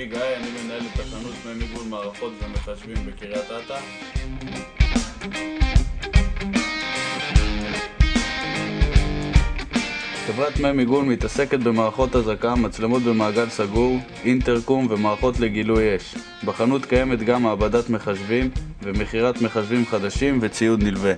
שמי גיא, אני מנהל את תחנות מי מיגון מערכות ומחשבים בקריית אתא. חברת מי מיגון מתעסקת במערכות הזעקה, מצלמות במעגל סגור, אינטרקום ומערכות לגילוי אש. בחנות קיימת גם מעבדת מחשבים ומכירת מחשבים חדשים וציוד נלווה.